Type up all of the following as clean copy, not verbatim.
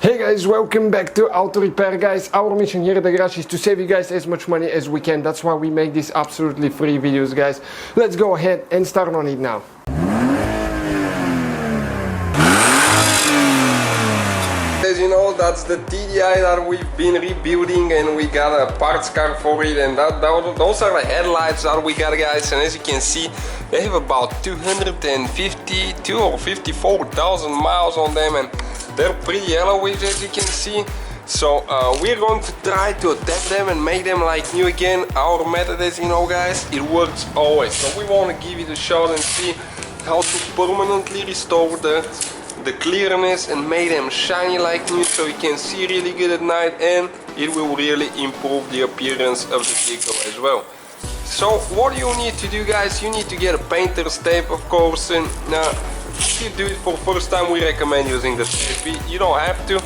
Hey guys, welcome back to Auto Repair, guys. Our mission here at the garage is to save you guys as much money as we can. That's why we make these absolutely free videos, guys. Let's go ahead and start on it now. As you know, that's the TDI that we've been rebuilding, and we got a parts car for it, and those are the headlights that we got, guys. And as you can see, they have about 252 or 54,000 miles on them, and they're pretty yellowish, as you can see. So we're going to try to adapt them and make them like new again. Our method, as you know, guys, it works always. So we want to give it a shot and see how to permanently restore the clearness and make them shiny like new, so you can see really good at night, and it will really improve the appearance of the vehicle as well. So what you need to do, guys, you need to get a painter's tape, of course, and if you do it for the first time, we recommend using the tape. You don't have to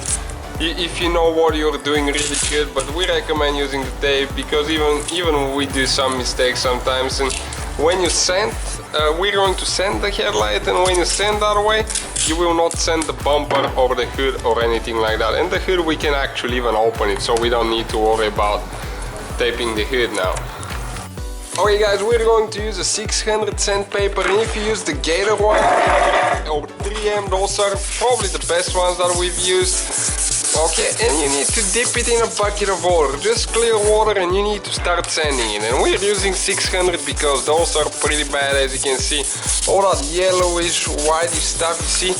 if you know what you're doing really good, but we recommend using the tape because even we do some mistakes sometimes. And when you sand, we're going to sand the headlight, and when you sand that way, you will not sand the bumper or the hood or anything like that. And the hood, we can actually even open it, so we don't need to worry about taping the hood now. Okay guys, we're going to use a 600 sandpaper, and if you use the Gator one or 3M, those are probably the best ones that we've used. Okay, and you need to dip it in a bucket of water, just clear water, and you need to start sanding it. And we're using 600 because those are pretty bad, as you can see. All that yellowish, whitish stuff, you see,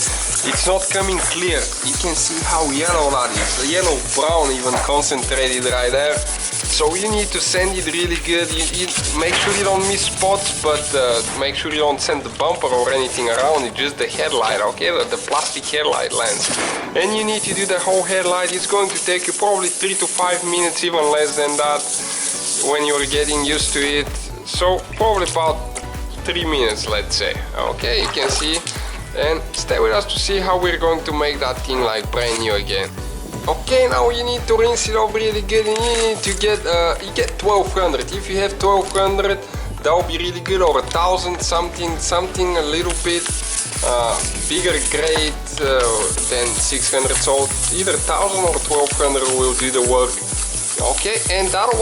it's not coming clear. You can see how yellow that is, the yellow brown even concentrated right there. So you need to sand it really good. You make sure you don't miss spots, but make sure you don't sand the bumper or anything around it, just the headlight, okay, the plastic headlight lens. And you need to do the whole headlight. It's going to take you probably 3 to 5 minutes, even less than that, when you're getting used to it. So probably about 3 minutes, let's say. Okay, you can see, and stay with us to see how we're going to make that thing like brand new again. Okay, now you need to rinse it off really good, and you need to get you get 1200. If you have 1200, that will be really good, or 1000, something a little bit bigger grade than 600. So either 1000 or 1200 will do the work. Okay, and that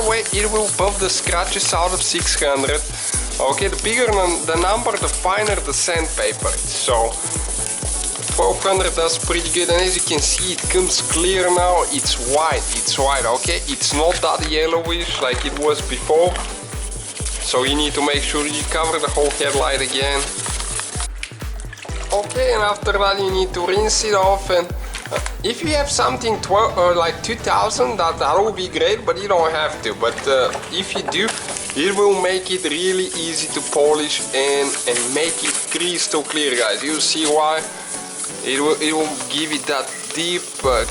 way it will buff the scratches out of 600. Okay, the bigger the number, the finer the sandpaper is. So 1200 does pretty good, and as you can see, it comes clear now. It's white, okay? It's not that yellowish like it was before. So you need to make sure you cover the whole headlight again. Okay, and after that you need to rinse it off, and if you have something like 2000, that will be great, but you don't have to. But if you do, it will make it really easy to polish and make it crystal clear, guys. You'll see why. It will give it that deep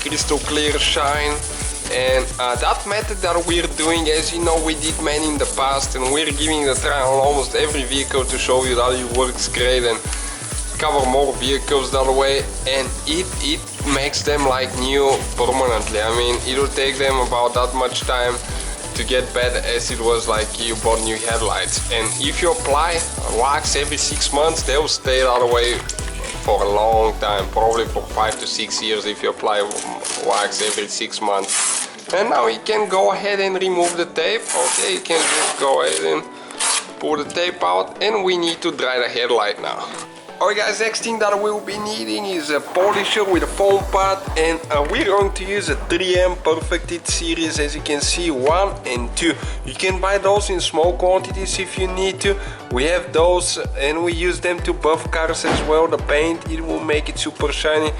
crystal clear shine, and that method that we're doing, as you know, we did many in the past, and we're giving it a try on almost every vehicle to show you that it works great and cover more vehicles that way, and it makes them like new permanently. I mean, it will take them about that much time to get better as it was like you bought new headlights. And if you apply wax every 6 months, they'll stay that way for a long time, probably for 5 to 6 years if you apply wax every 6 months. And now you can go ahead and remove the tape. Okay, you can just go ahead and pull the tape out, and we need to dry the headlight now. Alright guys, next thing that we'll be needing is a polisher with a foam pad, and we're going to use a 3M Perfected series, as you can see, 1 and 2. You can buy those in small quantities if you need to. We have those, and we use them to buff cars as well. The paint, it will make it super shiny.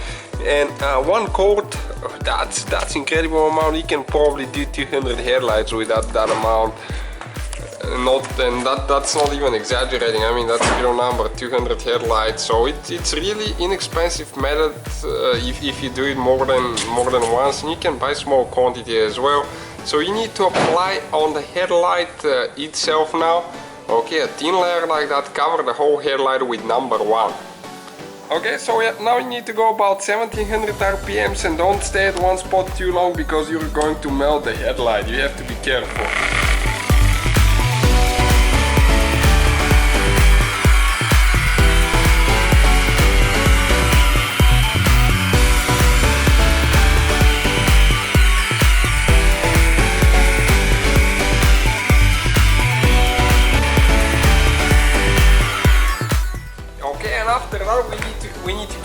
And 1 quart, that's incredible amount. You can probably do 200 headlights with that amount. That's not even exaggerating. I mean, that's a real number, 200 headlights. So it's really inexpensive method if you do it more than once, and you can buy small quantity as well. So you need to apply on the headlight itself now. Okay, a thin layer like that, cover the whole headlight with number 1. Okay, so yeah, now you need to go about 1700 RPMs, and don't stay at one spot too long because you're going to melt the headlight. You have to be careful.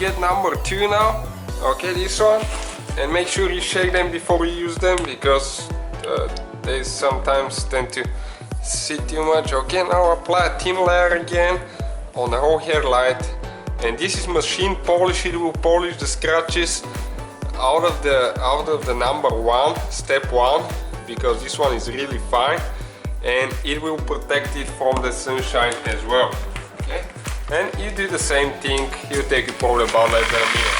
get number 2 now. Okay, this one. And make sure you shake them before you use them, because they sometimes tend to sit too much. Okay, now apply a thin layer again on the whole headlight. And this is machine polish. It will polish the scratches out of the number 1, step 1, because this one is really fine, and it will protect it from the sunshine as well. Okay, and you do the same thing. You take it probably about less than a minute.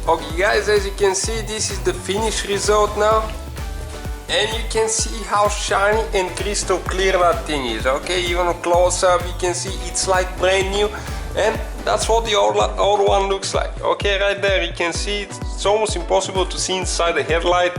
Okay guys, as you can see, this is the finished result now, and you can see how shiny and crystal clear that thing is. Okay, even close up you can see it's like brand new, and that's what the old one looks like. Okay, right there you can see it's almost impossible to see inside the headlight.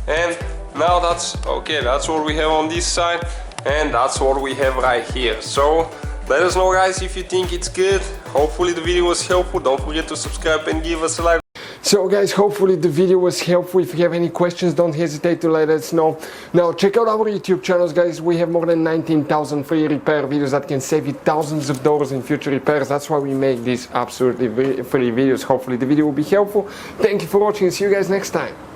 And now that's what we have on this side, and that's what we have right here. So let us know guys if you think it's good. Hopefully the video was helpful. Don't forget to subscribe and give us a like. So guys, hopefully the video was helpful. If you have any questions, don't hesitate to let us know. Now check out our YouTube channels guys. We have more than 19,000 free repair videos that can save you thousands of dollars in future repairs. That's why we make these absolutely free videos. Hopefully the video will be helpful. Thank you for watching. See you guys next time.